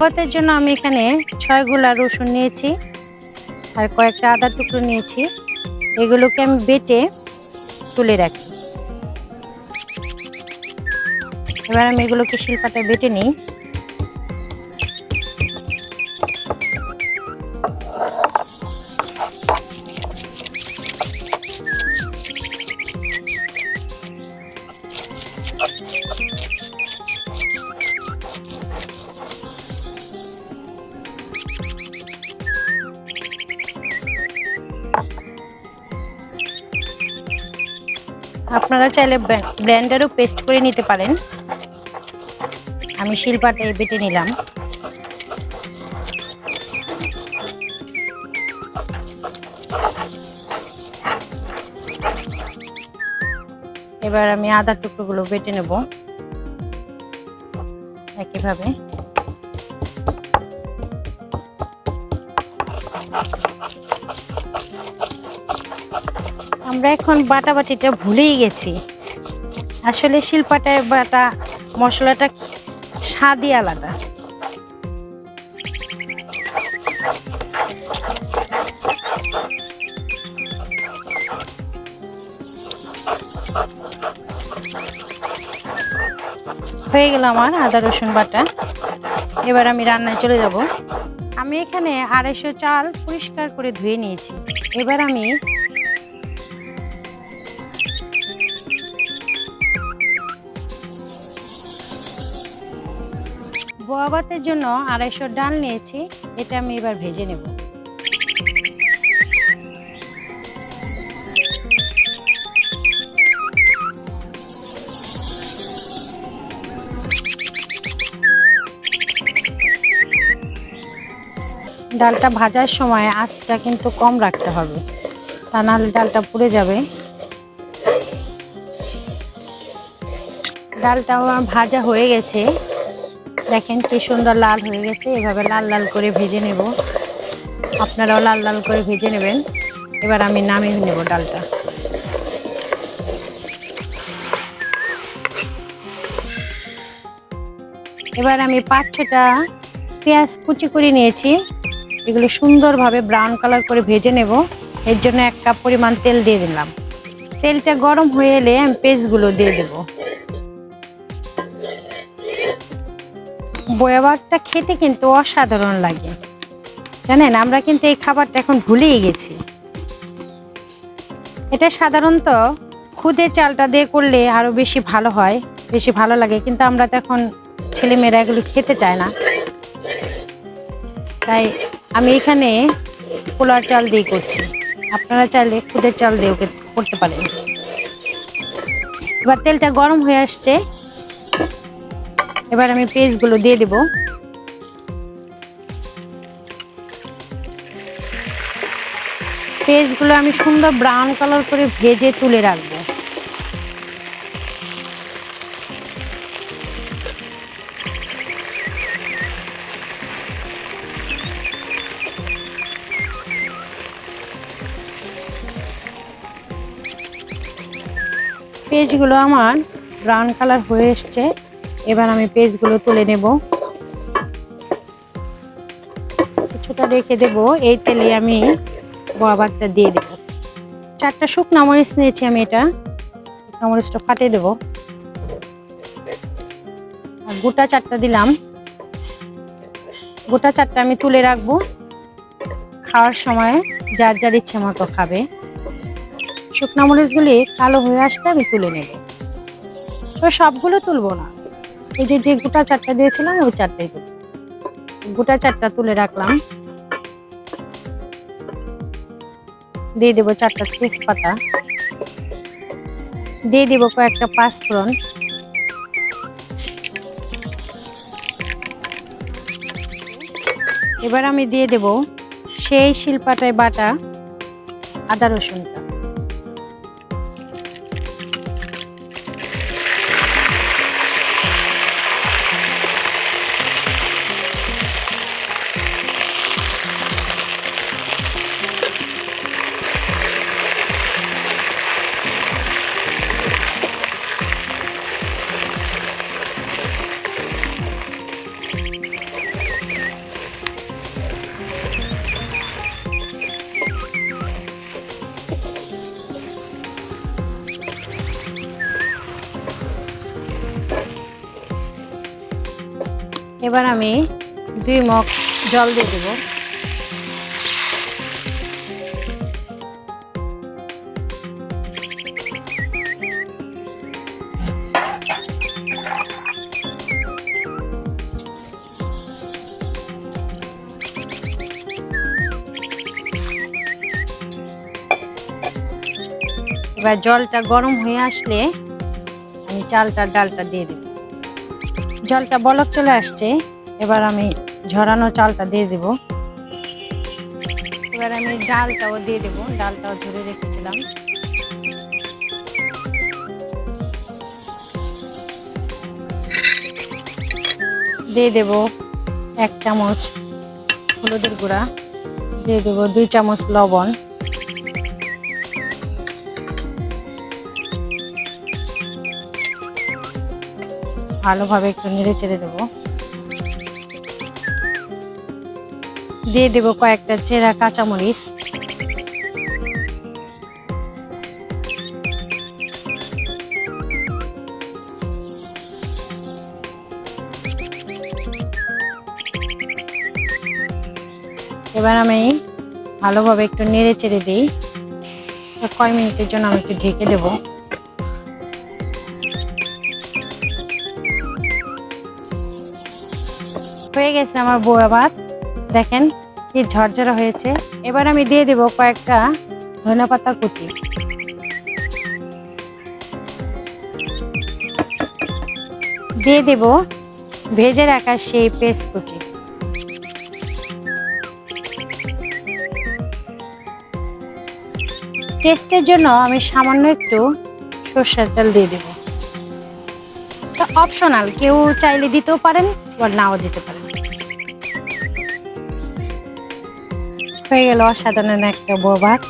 ভাতের জন্য আমি এখানে 6 গুলা রসুন নিয়েছি আর কয়েকটা আদা টুকরো নিয়েছি। এগুলোকে আমি বেটে তুলে রাখি। এবার আমি এগুলোকে শিলপাটায় বেটে নিই। আপনারা চাইলে ব্লেন্ডারও পেস্ট করে নিতে পারেন। আমি শিলপাটায় বেটে নিলাম। এবার আমি আদা টুকরোগুলো বেটে নেব একইভাবে। আমরা এখন বাটাবাটিটা ভুলেই গেছি। আসলে শিলপাটায় বাটা মশলাটা স্বাদই আলাদা। হয়ে গেল আমার আদা রসুন বাটা। এবার আমি রান্নায় চলে যাব। আমি এখানে 250 চাল পরিষ্কার করে ধুয়ে নিয়েছি। এবার আমি বোয়া ভাতের জন্য 250 ডাল নিয়েছি। এটা আমি এবার ভেজে নেব। ডালটা ভাজার সময় আঁচটা কিন্তু কম রাখতে হবে, তা নাহলে ডালটা পুড়ে যাবে। ডালটা আমার ভাজা হয়ে গেছে, দেখেন কি সুন্দর লাল হয়ে গেছে। এভাবে লাল লাল করে ভেজে নেব। আপনারাও লাল লাল করে ভেজে নেবেন। এবার আমি নামিয়ে নেব ডালটা। এবার আমি 5-6টা পেঁয়াজ কুচি করে নিয়েছি। এগুলো সুন্দরভাবে ব্রাউন কালার করে ভেজে নেব। এর জন্য 1 কাপ পরিমাণ তেল দিয়ে দিলাম। তেলটা গরম হয়ে এলে আমি পেঁয়াজগুলো দিয়ে দেব। বোয়া ভাতটা খেতে কিন্তু অসাধারণ লাগে, জানেন। আমরা কিন্তু এই খাবারটা এখন ভুলেই গেছি। এটা সাধারণত খুদের চালটা দিয়ে করলে আরো বেশি ভালো হয়, বেশি ভালো লাগে। কিন্তু আমরা তো এখন ছেলেমেয়েরা এগুলো খেতে চায় না, তাই আমি এখানে পোলার চাল দিয়ে করছি। আপনারা চাইলে খুদের চাল দিয়েও করতে পারেন। এবার তেলটা গরম হয়ে আসছে। এবার আমি পেঁয়াজগুলো দিয়ে দেব। পেঁয়াজগুলো আমি সুন্দর ব্রাউন কালার করে ভেজে তুলে রাখবো। পেঁয়াজগুলো আমার ব্রাউন কালার হয়ে এসছে। এবার আমি পেঁয়াজগুলো তুলে নেব। কিছুটা রেখে দেব। এই তেলে আমি বোয়া ভাতটা দিয়ে দেব। 4টা শুকনো মরিচ নিয়েছি আমি। এটা শুকনো মরিচটা ফাটিয়ে দেব। আর গোটা 4টা দিলাম। গোটা 4টা আমি তুলে রাখবো। খাওয়ার সময় যার যার ইচ্ছে মতো খাবে। শুকনো মরিচগুলি কালো হয়ে আসলে আমি তুলে নেব। তো সবগুলো তুলবো না, এই যে গোটা 4টা দিয়েছিলাম ওই 4টাই তুলব। গোটা 4টা তুলে রাখলাম। দিয়ে দেবো 4টা তেজপাতা, দিয়ে দেবো কয়েকটা পাঁচফোড়ন, এবার আমি দিয়ে দেব সেই শিলপাটায় বাটা আদা রসুনটা। এবার আমি 2 মগ জল দিয়ে দেব। এবার জলটা গরম হয়ে আসলে আমি চালটা ডালটা দিয়ে দেব। জলটা বলক চলে আসছে, এবার আমি ঝরানো চালটা দিয়ে দেব। এবার আমি ডালটাও দিয়ে দেব, ডালটাও ঝরে রেখেছিলাম। দিয়ে দেব 1 চামচ হলুদের গুঁড়া, দিয়ে দেব 2 চামচ লবণ, ভালোভাবে একটু নেড়ে চেড়ে দেবো। দিয়ে দেব কয়েকটা চেরা কাঁচামরিচ, এবার আমি ভালোভাবে একটু নেড়ে চেড়ে দিই। কয়েক মিনিটের জন্য আমি একটু ঢেকে দেব। হয়ে গেছে আমার বউয়া ভাত, দেখেন কি ঝরঝরা হয়েছে। এবার আমি দিয়ে দেব কয়েকটা ধনেপাতা কুচি, দিয়ে দেব ভেজে রাখা সেই পেস্ট কুচি, টেস্টের জন্য আমি সামান্য একটু সরষের তেল দিয়ে দেব। এটা অপশনাল, কেউ চাইলে দিতেও পারেন বা নাও দিতে পারেন। হয়ে গেল অসাধারণ একটা বউ ভাত।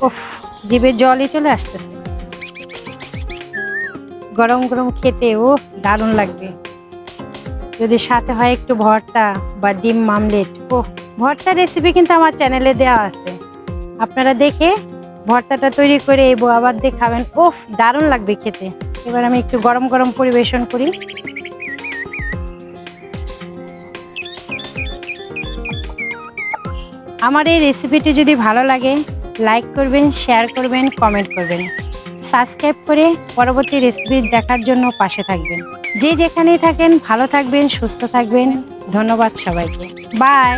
উফ, জিভে জলই চলে আসতেছে। গরম গরম খেতে ও দারুণ লাগবে। যদি সাথে হয় একটু ভর্তা বা ডিম মামলেট। ও, ভর্তা রেসিপি কিন্তু আমার চ্যানেলে দেওয়া আছে, আপনারা দেখে ভর্তাটা তৈরি করে এই বউ ভাত দিয়ে খাবেন। ওফ, দারুণ লাগবে খেতে। এবার আমি একটু গরম গরম পরিবেশন করি। আমার এই রেসিপিটি যদি ভালো লাগে লাইক করবেন, শেয়ার করবেন, কমেন্ট করবেন, সাবস্ক্রাইব করে পরবর্তী রেসিপি দেখার জন্য পাশে থাকবেন। যে যেখানেই থাকেন ভালো থাকবেন, সুস্থ থাকবেন। ধন্যবাদ সবাইকে। বাই।